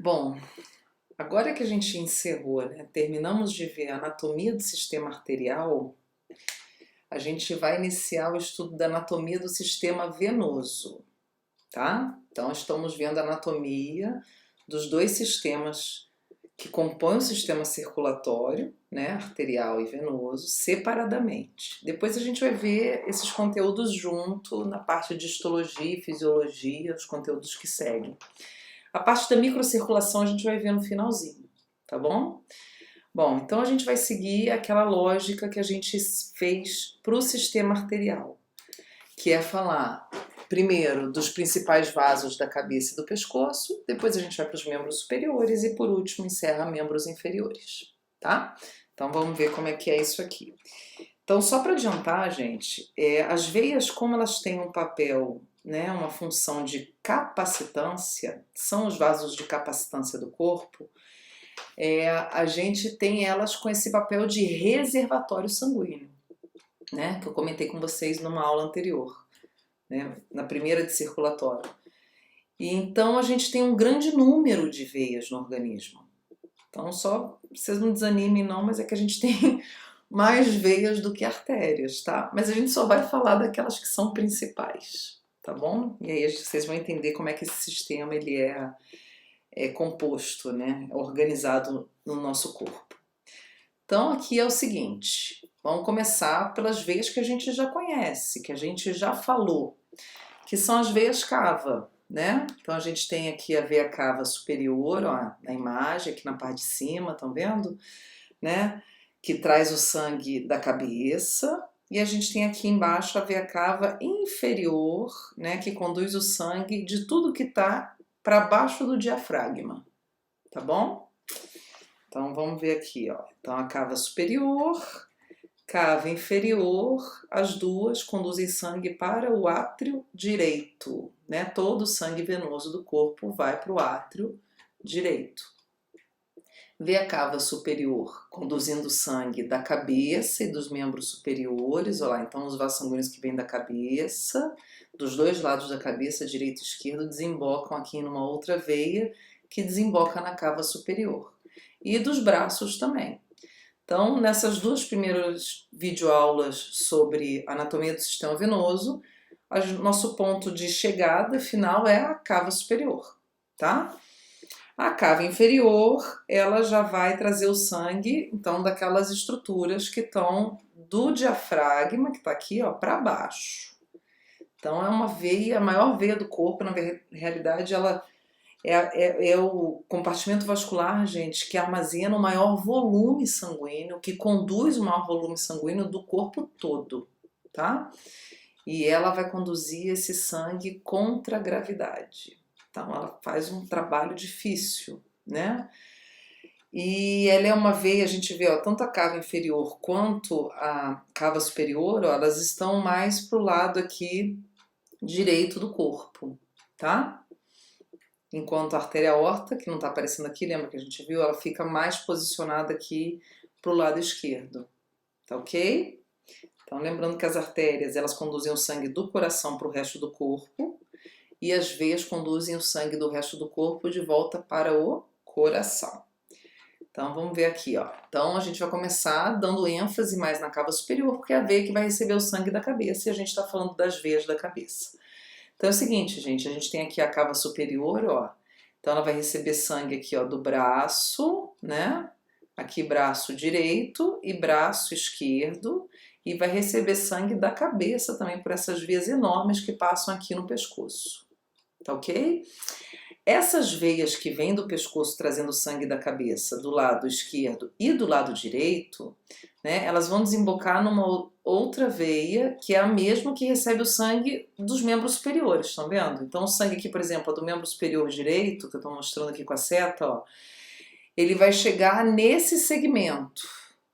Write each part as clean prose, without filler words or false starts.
Bom, agora que a gente encerrou, né, terminamos de ver a anatomia do sistema arterial, a gente vai iniciar o estudo da anatomia do sistema venoso, tá? Então, estamos vendo a anatomia dos dois sistemas que compõem o sistema circulatório, né, arterial e venoso, separadamente. Depois a gente vai ver esses conteúdos junto na parte de histologia e fisiologia, os conteúdos que seguem. A parte da microcirculação a gente vai ver no finalzinho, tá bom? Bom, então a gente vai seguir aquela lógica que a gente fez para o sistema arterial, que é falar primeiro dos principais vasos da cabeça e do pescoço, depois a gente vai para os membros superiores e por último encerra membros inferiores, tá? Então vamos ver como é que é isso aqui. Então só para adiantar, gente, as veias como elas têm um papel, né, uma função de capacitância, são os vasos de capacitância do corpo, a gente tem elas com esse papel de reservatório sanguíneo, né, que eu comentei com vocês numa aula anterior, né, na primeira de circulatório. E então a gente tem um grande número de veias no organismo. Então só, vocês não desanimem não, mas é que a gente tem mais veias do que artérias, tá? Mas a gente só vai falar daquelas que são principais, tá bom? E aí vocês vão entender como é que esse sistema ele é composto, né? É organizado no nosso corpo. Então aqui é o seguinte, vamos começar pelas veias que a gente já conhece, que a gente já falou, que são as veias cava, né? Então a gente tem aqui a veia cava superior, ó, na imagem, aqui na parte de cima, estão vendo? Né? Que traz o sangue da cabeça, e a gente tem aqui embaixo a veia cava inferior, né, que conduz o sangue de tudo que está para baixo do diafragma, tá bom? Então vamos ver aqui, ó. Então a cava superior, cava inferior, as duas conduzem sangue para o átrio direito, né? Todo o sangue venoso do corpo vai para o átrio direito. Veia cava superior conduzindo sangue da cabeça e dos membros superiores, olha lá, então os vasos sanguíneos que vêm da cabeça, dos dois lados da cabeça, direito e esquerdo, desembocam aqui numa outra veia que desemboca na cava superior. E dos braços também. Então, nessas duas primeiras videoaulas sobre anatomia do sistema venoso, nosso ponto de chegada final é a cava superior, tá? A cava inferior, ela já vai trazer o sangue, então, daquelas estruturas que estão do diafragma, que está aqui, ó, para baixo. Então, é uma veia, a maior veia do corpo, na realidade, ela é o compartimento vascular, gente, que armazena o maior volume sanguíneo, que conduz o maior volume sanguíneo do corpo todo, tá? E ela vai conduzir esse sangue contra a gravidade. Então ela faz um trabalho difícil, né? E ela é uma veia, a gente vê, ó, tanto a cava inferior quanto a cava superior, ó, elas estão mais pro lado aqui direito do corpo, tá? Enquanto a artéria aorta, que não está aparecendo aqui, lembra que a gente viu, ela fica mais posicionada aqui pro lado esquerdo, tá ok? Então lembrando que as artérias, elas conduzem o sangue do coração para o resto do corpo, e as veias conduzem o sangue do resto do corpo de volta para o coração. Então vamos ver aqui, ó. Então a gente vai começar dando ênfase mais na cava superior, porque é a veia que vai receber o sangue da cabeça e a gente está falando das veias da cabeça. Então é o seguinte, gente, a gente tem aqui a cava superior, ó. Então ela vai receber sangue aqui, ó, do braço, né? Aqui braço direito e braço esquerdo, e vai receber sangue da cabeça também por essas veias enormes que passam aqui no pescoço. Tá ok? Essas veias que vêm do pescoço trazendo sangue da cabeça do lado esquerdo e do lado direito, né, elas vão desembocar numa outra veia que é a mesma que recebe o sangue dos membros superiores, estão vendo? Então o sangue aqui, por exemplo, do membro superior direito, que eu estou mostrando aqui com a seta, ó, ele vai chegar nesse segmento,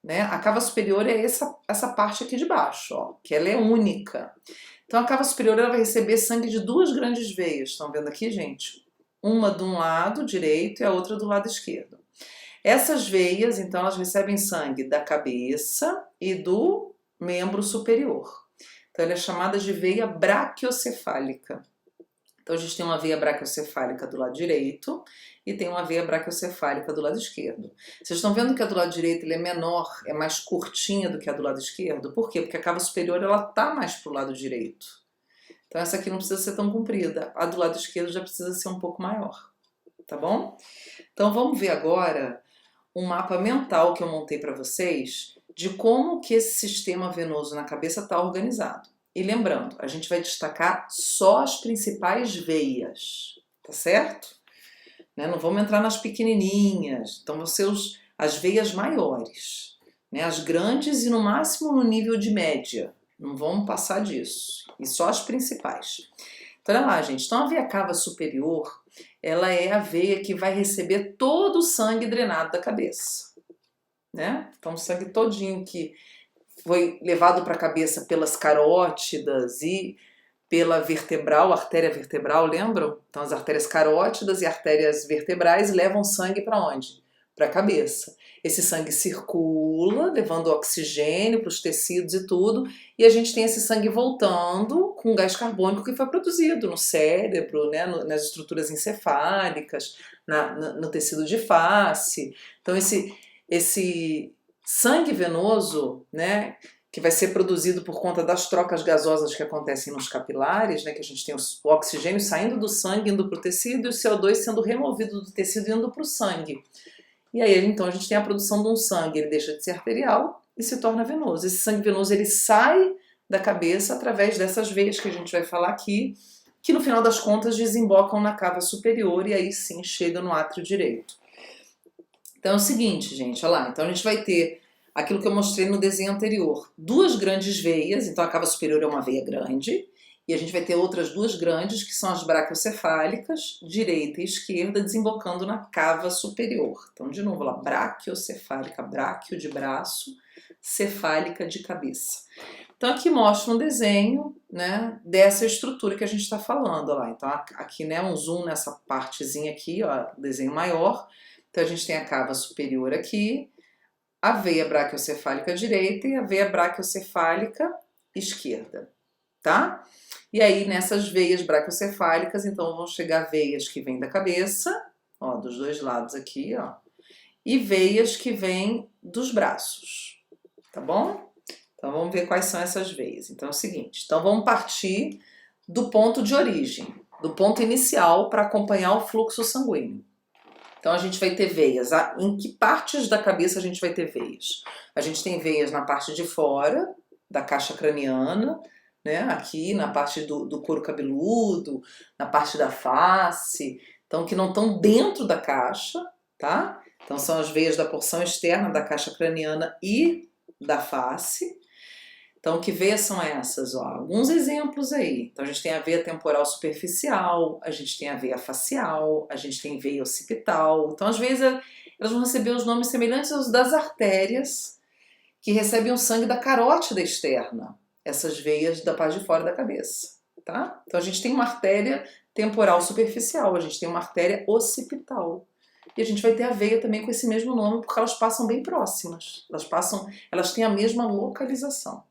né? A cava superior é essa parte aqui de baixo, ó, que ela é única. Então a cava superior ela vai receber sangue de duas grandes veias, estão vendo aqui, gente? Uma de um lado direito e a outra do lado esquerdo. Essas veias, então, elas recebem sangue da cabeça e do membro superior. Então ela é chamada de veia braquiocefálica, Então a gente tem uma veia braquiocefálica do lado direito e tem uma veia braquiocefálica do lado esquerdo. Vocês estão vendo que a do lado direito ele é menor, é mais curtinha do que a do lado esquerdo? Por quê? Porque a cava superior ela tá mais pro lado direito. Então essa aqui não precisa ser tão comprida, a do lado esquerdo já precisa ser um pouco maior, tá bom? Então vamos ver agora um mapa mental que eu montei para vocês de como que esse sistema venoso na cabeça está organizado. E lembrando, a gente vai destacar só as principais veias, tá certo? Né? Não vamos entrar nas pequenininhas, então vão ser as veias maiores, né? As grandes e no máximo no nível de média, não vamos passar disso, e só as principais. Então olha lá, gente, então a veia cava superior, ela é a veia que vai receber todo o sangue drenado da cabeça, né? Então o sangue todinho que foi levado para a cabeça pelas carótidas e pela vertebral, artéria vertebral, lembram? Então as artérias carótidas e artérias vertebrais levam sangue para onde? Para a cabeça. Esse sangue circula, levando oxigênio para os tecidos e tudo, e a gente tem esse sangue voltando com o gás carbônico que foi produzido no cérebro, né, nas estruturas encefálicas, no tecido de face. Então esse sangue venoso, né, que vai ser produzido por conta das trocas gasosas que acontecem nos capilares, né, que a gente tem o oxigênio saindo do sangue indo para o tecido e o CO2 sendo removido do tecido indo para o sangue. E aí então a gente tem a produção de um sangue, ele deixa de ser arterial e se torna venoso. Esse sangue venoso ele sai da cabeça através dessas veias que a gente vai falar aqui, que no final das contas desembocam na cava superior e aí sim chega no átrio direito. Então é o seguinte, gente, olha lá, então a gente vai ter aquilo que eu mostrei no desenho anterior, duas grandes veias, então a cava superior é uma veia grande, e a gente vai ter outras duas grandes, que são as braquiocefálicas, direita e esquerda, desembocando na cava superior. Então, de novo, lá, braquiocefálica, bráquio de braço, cefálica de cabeça. Então, aqui mostra um desenho, né, dessa estrutura que a gente está falando, ó lá. Então, aqui, né, um zoom nessa partezinha aqui, ó, desenho maior. Então, a gente tem a cava superior aqui, a veia braquiocefálica direita e a veia braquiocefálica esquerda, tá? E aí, nessas veias braquiocefálicas, então vão chegar veias que vêm da cabeça, ó, dos dois lados aqui, ó, e veias que vêm dos braços, tá bom? Então vamos ver quais são essas veias. Então é o seguinte, então vamos partir do ponto de origem, do ponto inicial para acompanhar o fluxo sanguíneo. Então a gente vai ter veias. Em que partes da cabeça a gente vai ter veias? A gente tem veias na parte de fora da caixa craniana, né? Aqui na parte do couro cabeludo, na parte da face, então que não estão dentro da caixa, tá? Então são as veias da porção externa da caixa craniana e da face. Então que veias são essas? Ó, alguns exemplos aí. Então a gente tem a veia temporal superficial, a gente tem a veia facial, a gente tem veia occipital. Então as veias elas vão receber os nomes semelhantes aos das artérias que recebem o sangue da carótida externa, essas veias da parte de fora da cabeça, tá? Então a gente tem uma artéria temporal superficial, a gente tem uma artéria occipital. E a gente vai ter a veia também com esse mesmo nome, porque elas passam bem próximas. Elas têm a mesma localização.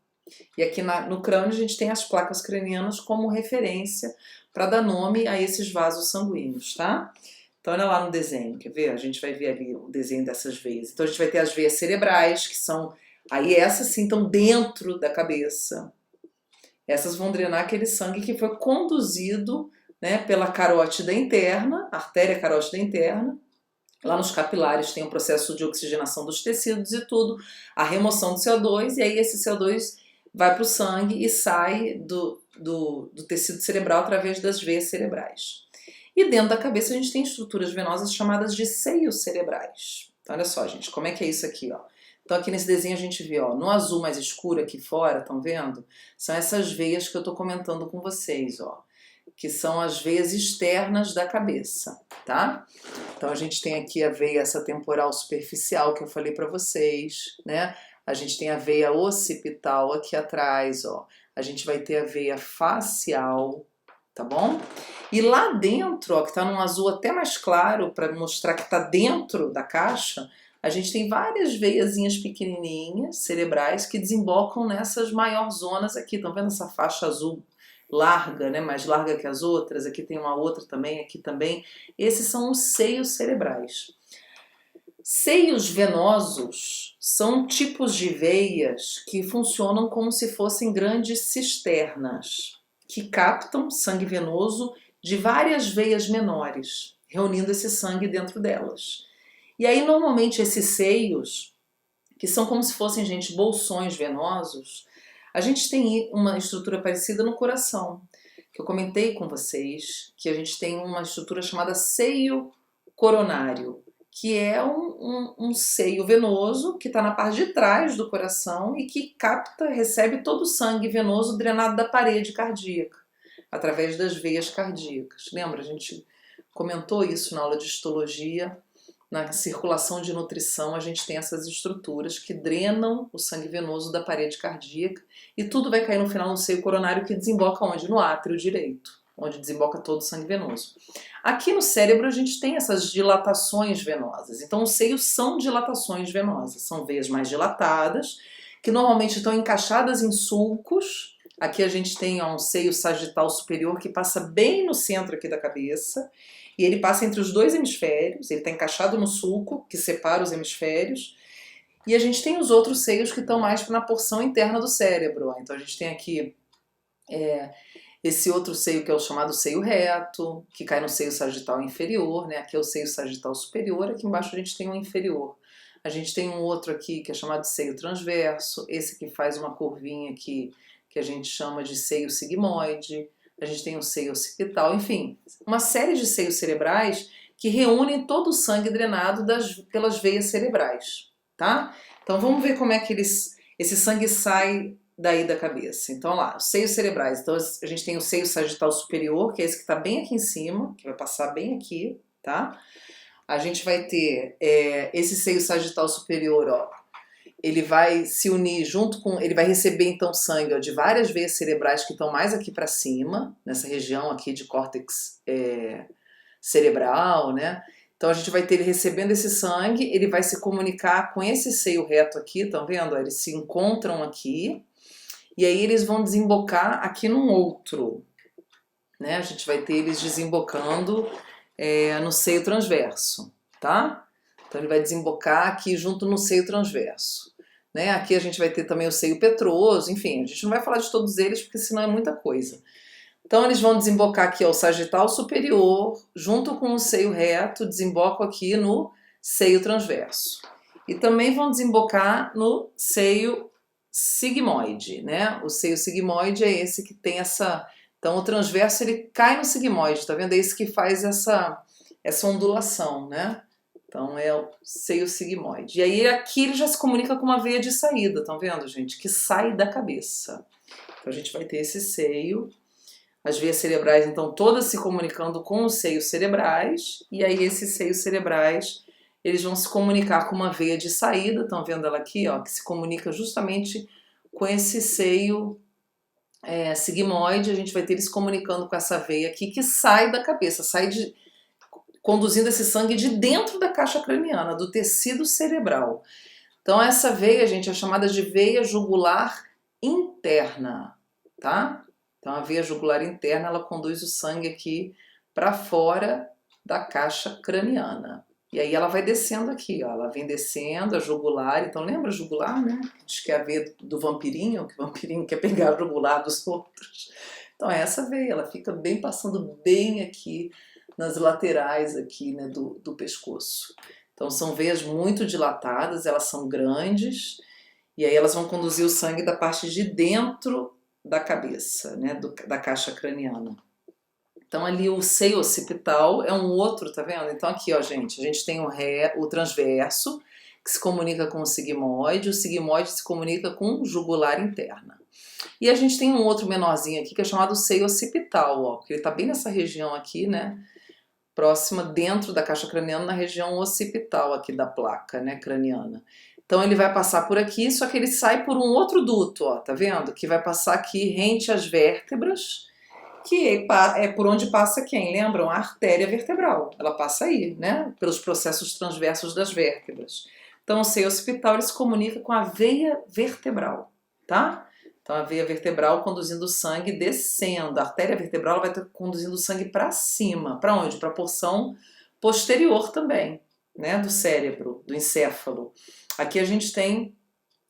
E aqui no crânio a gente tem as placas cranianas como referência para dar nome a esses vasos sanguíneos, tá? Então olha lá no desenho, quer ver? A gente vai ver ali o desenho dessas veias. Então a gente vai ter as veias cerebrais, que são... Aí essas sim estão dentro da cabeça. Essas vão drenar aquele sangue que foi conduzido, né, pela carótida interna, artéria carótida interna. Lá nos capilares tem um processo de oxigenação dos tecidos e tudo, a remoção do CO2, e aí esse CO2 vai para o sangue e sai do tecido cerebral através das veias cerebrais. E dentro da cabeça a gente tem estruturas venosas chamadas de seios cerebrais. Então, olha só, gente, como é que é isso aqui, ó? Então aqui nesse desenho a gente vê, ó, no azul mais escuro aqui fora, estão vendo? São essas veias que eu estou comentando com vocês, ó, que são as veias externas da cabeça, tá? Então a gente tem aqui a veia essa temporal superficial que eu falei para vocês, né? A gente tem a veia occipital aqui atrás, ó. A gente vai ter a veia facial, tá bom? E lá dentro, ó, que tá num azul até mais claro para mostrar que tá dentro da caixa, a gente tem várias veiazinhas pequenininhas, cerebrais, que desembocam nessas maiores zonas aqui. Estão vendo essa faixa azul larga, né, mais larga que as outras, aqui tem uma outra também, aqui também. Esses são os seios cerebrais. Seios venosos são tipos de veias que funcionam como se fossem grandes cisternas, que captam sangue venoso de várias veias menores, reunindo esse sangue dentro delas. E aí, normalmente, esses seios, que são como se fossem, gente, bolsões venosos, a gente tem uma estrutura parecida no coração, que eu comentei com vocês, que a gente tem uma estrutura chamada seio coronário, que é um seio venoso que está na parte de trás do coração e que capta, recebe todo o sangue venoso drenado da parede cardíaca, através das veias cardíacas. Lembra? A gente comentou isso na aula de histologia. Na circulação de nutrição, a gente tem essas estruturas que drenam o sangue venoso da parede cardíaca e tudo vai cair no final no seio coronário, que desemboca onde? No átrio direito, onde desemboca todo o sangue venoso. Aqui no cérebro a gente tem essas dilatações venosas, então os seios são dilatações venosas, são veias mais dilatadas, que normalmente estão encaixadas em sulcos. Aqui a gente tem um seio sagital superior que passa bem no centro aqui da cabeça, e ele passa entre os dois hemisférios, ele está encaixado no sulco, que separa os hemisférios, e a gente tem os outros seios que estão mais na porção interna do cérebro. Então a gente tem aqui esse outro seio que é o chamado seio reto, que cai no seio sagital inferior, né? Aqui é o seio sagital superior, aqui embaixo a gente tem o inferior. A gente tem um outro aqui que é chamado de seio transverso, esse que faz uma curvinha aqui, que a gente chama de seio sigmoide. A gente tem o seio occipital, enfim, uma série de seios cerebrais que reúnem todo o sangue drenado pelas veias cerebrais, tá? Então vamos ver como é que esse sangue sai daí da cabeça. Então lá, os seios cerebrais. Então a gente tem o seio sagital superior, que é esse que está bem aqui em cima, que vai passar bem aqui, tá? A gente vai ter esse seio sagital superior, ó. Ele vai se unir junto com, ele vai receber então sangue, ó, de várias veias cerebrais que estão mais aqui para cima, nessa região aqui de córtex cerebral, né? Então a gente vai ter ele recebendo esse sangue, ele vai se comunicar com esse seio reto aqui, estão vendo? Eles se encontram aqui, e aí eles vão desembocar aqui num outro, né? A gente vai ter eles desembocando no seio transverso, tá? Então ele vai desembocar aqui junto no seio transverso. Né? Aqui a gente vai ter também o seio petroso, enfim, a gente não vai falar de todos eles porque senão é muita coisa. Então eles vão desembocar aqui ao sagital superior, junto com o seio reto, desembocam aqui no seio transverso. E também vão desembocar no seio sigmoide, né? O seio sigmoide é esse que tem essa... Então o transverso ele cai no sigmoide, tá vendo? É esse que faz essa ondulação, né? Então é o seio sigmoide. E aí aqui ele já se comunica com uma veia de saída, estão vendo, gente? Que sai da cabeça. Então a gente vai ter esse seio, as veias cerebrais então todas se comunicando com os seios cerebrais, e aí esses seios cerebrais eles vão se comunicar com uma veia de saída, estão vendo ela aqui, ó, que se comunica justamente com esse seio sigmoide. A gente vai ter ele se comunicando com essa veia aqui que sai da cabeça, conduzindo esse sangue de dentro da caixa craniana, do tecido cerebral. Então essa veia, gente, é chamada de veia jugular interna, tá? Então a veia jugular interna, ela conduz o sangue aqui para fora da caixa craniana. E aí ela vai descendo aqui, ó, ela vem descendo, a jugular. Então lembra a jugular, né? Diz que é a veia do vampirinho, que o vampirinho quer pegar a jugular dos outros. Então é essa veia, ela fica bem passando bem aqui nas laterais aqui, né, do pescoço. Então são veias muito dilatadas, elas são grandes, e aí elas vão conduzir o sangue da parte de dentro da cabeça, né, da caixa craniana. Então ali o seio occipital é um outro, tá vendo? Então aqui, ó, gente, a gente tem o transverso, que se comunica com o sigmoide se comunica com o jugular interna. E a gente tem um outro menorzinho aqui que é chamado seio occipital, ó, porque ele tá bem nessa região aqui, né, próxima dentro da caixa craniana, na região occipital aqui da placa, né, craniana. Então ele vai passar por aqui, só que ele sai por um outro duto, ó, tá vendo? Que vai passar aqui rente às vértebras, que é por onde passa quem? Lembram? A artéria vertebral. Ela passa aí, né? Pelos processos transversos das vértebras. Então o seio occipital ele se comunica com a veia vertebral, tá? Então a veia vertebral conduzindo o sangue descendo. A artéria vertebral vai estar conduzindo o sangue para cima. Para onde? Para a porção posterior também, né, do cérebro, do encéfalo. Aqui a gente tem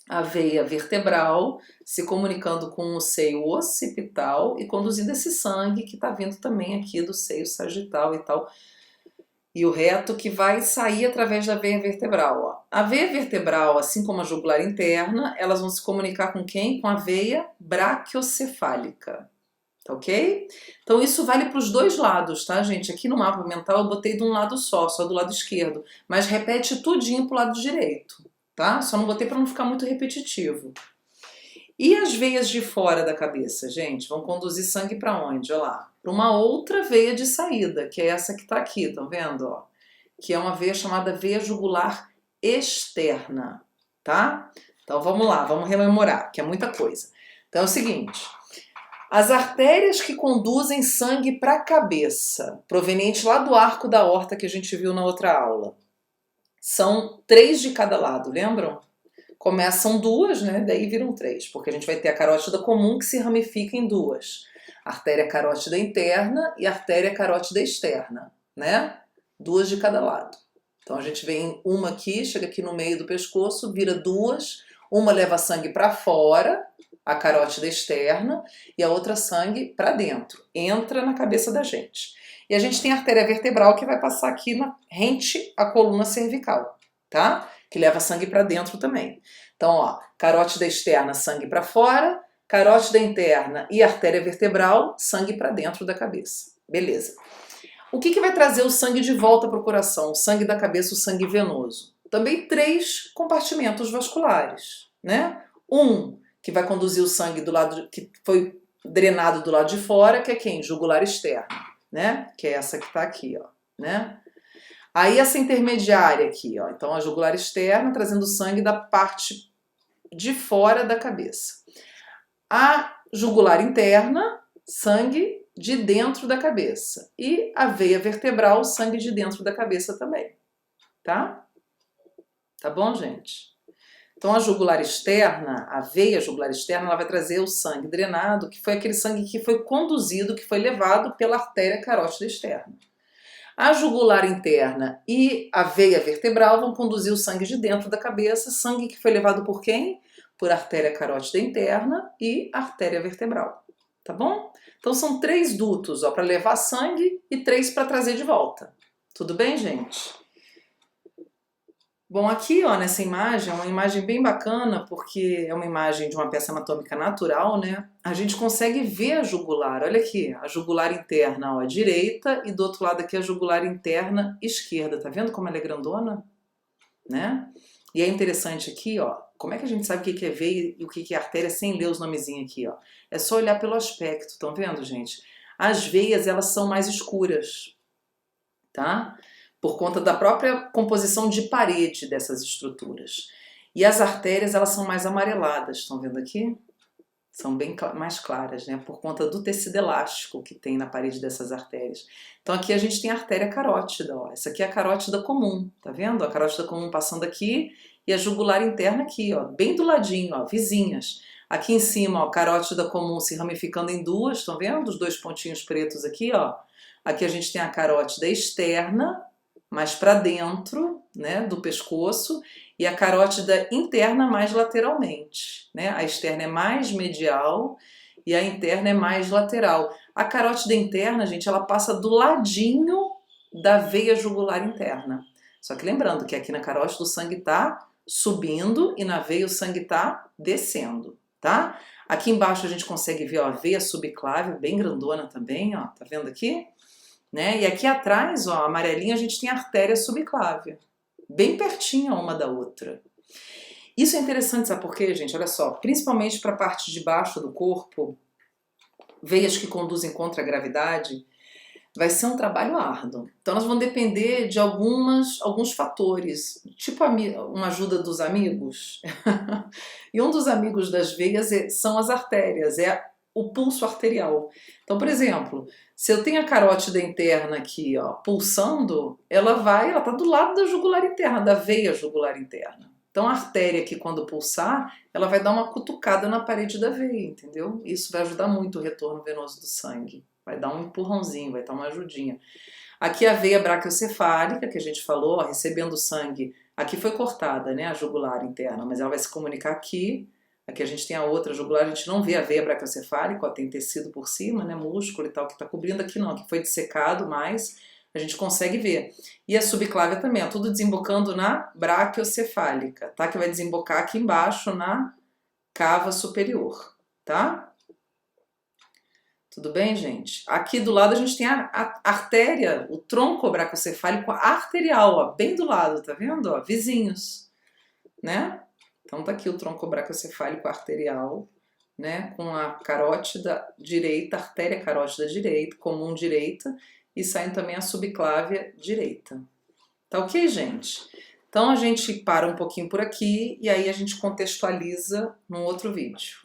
a veia vertebral se comunicando com o seio occipital e conduzindo esse sangue que está vindo também aqui do seio sagital e tal. E o reto que vai sair através da veia vertebral. Ó. A veia vertebral, assim como a jugular interna, elas vão se comunicar com quem? Com a veia braquiocefálica. Tá ok? Então isso vale para os dois lados, tá, gente? Aqui no mapa mental eu botei de um lado só do lado esquerdo. Mas repete tudinho pro lado direito, tá? Só não botei para não ficar muito repetitivo. E as veias de fora da cabeça, gente, vão conduzir sangue para onde? Olha lá, para uma outra veia de saída, que é essa que está aqui, estão vendo? Ó? Que é uma veia chamada veia jugular externa, tá? Então vamos lá, vamos rememorar, que é muita coisa. Então é o seguinte, as artérias que conduzem sangue para a cabeça, proveniente lá do arco da aorta que a gente viu na outra aula, são 3 de cada lado, lembram? Começam 2, né? Daí viram 3, porque a gente vai ter a carótida comum que se ramifica em 2. Artéria carótida interna e artéria carótida externa, né? 2 de cada lado. Então a gente vem uma aqui, chega aqui no meio do pescoço, vira 2, uma leva sangue para fora, a carótida externa, e a outra sangue para dentro, entra na cabeça da gente. E a gente tem a artéria vertebral que vai passar aqui rente à coluna cervical, tá? Que leva sangue para dentro também. Então, ó, carótida externa, sangue para fora, carótida interna e artéria vertebral, sangue para dentro da cabeça. Beleza. O que vai trazer o sangue de volta para o coração? O sangue da cabeça, o sangue venoso. Também 3 compartimentos vasculares, né? Um que vai conduzir o sangue do lado que foi drenado do lado de fora, que é quem? Jugular externo, né? Que é essa que está aqui, ó, né? Aí essa intermediária aqui, ó, então a jugular externa trazendo sangue da parte de fora da cabeça. A jugular interna, sangue de dentro da cabeça. E a veia vertebral, sangue de dentro da cabeça também, tá? Tá bom, gente? Então a jugular externa, a veia jugular externa, ela vai trazer o sangue drenado, que foi aquele sangue que foi conduzido, que foi levado pela artéria carótida externa. A jugular interna e a veia vertebral vão conduzir o sangue de dentro da cabeça, sangue que foi levado por quem? Por artéria carótida interna e artéria vertebral, tá bom? Então são 3 dutos para levar sangue e 3 para trazer de volta. Tudo bem, gente? Bom, aqui ó, nessa imagem, é uma imagem bem bacana, porque é uma imagem de uma peça anatômica natural, né? A gente consegue ver a jugular, olha aqui, a jugular interna ó, à direita e do outro lado aqui a jugular interna esquerda, tá vendo como ela é grandona? Né? E é interessante aqui, ó, como é que a gente sabe o que é veia e o que é artéria sem ler os nomezinhos aqui, ó? É só olhar pelo aspecto, estão vendo, gente? As veias, elas são mais escuras, tá? Por conta da própria composição de parede dessas estruturas. E as artérias, elas são mais amareladas, estão vendo aqui? São bem mais claras, né? Por conta do tecido elástico que tem na parede dessas artérias. Então aqui a gente tem a artéria carótida, ó. Essa aqui é a carótida comum, tá vendo? A carótida comum passando aqui e a jugular interna aqui, ó, bem do ladinho, ó, vizinhas. Aqui em cima, ó, carótida comum se ramificando em 2, estão vendo? Os 2 pontinhos pretos aqui, ó. Aqui a gente tem a carótida externa, mais para dentro, né, do pescoço, e a carótida interna mais lateralmente, né? A externa é mais medial e a interna é mais lateral. A carótida interna, gente, ela passa do ladinho da veia jugular interna. Só que lembrando que aqui na carótida o sangue está subindo e na veia o sangue está descendo, tá? Aqui embaixo a gente consegue ver ó, a veia subclávia, bem grandona também, ó, tá vendo aqui? Né? E aqui atrás, ó, amarelinha, a gente tem a artéria subclávia, bem pertinho uma da outra. Isso é interessante, sabe por quê, gente? Olha só, principalmente para a parte de baixo do corpo, veias que conduzem contra a gravidade, vai ser um trabalho árduo. Então elas vão depender de alguns fatores, tipo uma ajuda dos amigos. E um dos amigos das veias são as artérias, é o pulso arterial. Então, por exemplo, se eu tenho a carótida interna aqui, ó, pulsando, ela tá do lado da jugular interna, da veia jugular interna. Então a artéria aqui, quando pulsar, ela vai dar uma cutucada na parede da veia, entendeu? Isso vai ajudar muito o retorno venoso do sangue. Vai dar um empurrãozinho, vai dar uma ajudinha. Aqui a veia braquiocefálica, que a gente falou, ó, recebendo sangue. Aqui foi cortada, né, a jugular interna, mas ela vai se comunicar aqui. Aqui a gente tem a outra jugular, a gente não vê a veia braquiocefálica, ó, tem tecido por cima, né, músculo e tal, que está cobrindo. Aqui não, aqui foi dissecado, mas a gente consegue ver. E a subclávia também, ó, tudo desembocando na braquiocefálica, tá? Que vai desembocar aqui embaixo na cava superior, tá? Tudo bem, gente? Aqui do lado a gente tem a artéria, o tronco braquiocefálico arterial, ó, bem do lado, tá vendo? Ó, vizinhos, né? Então tá aqui o tronco braquiocefálico arterial, né? Com a carótida direita, artéria carótida direita, comum direita, e saindo também a subclávia direita. Tá ok, gente? Então a gente para um pouquinho por aqui e aí a gente contextualiza num outro vídeo.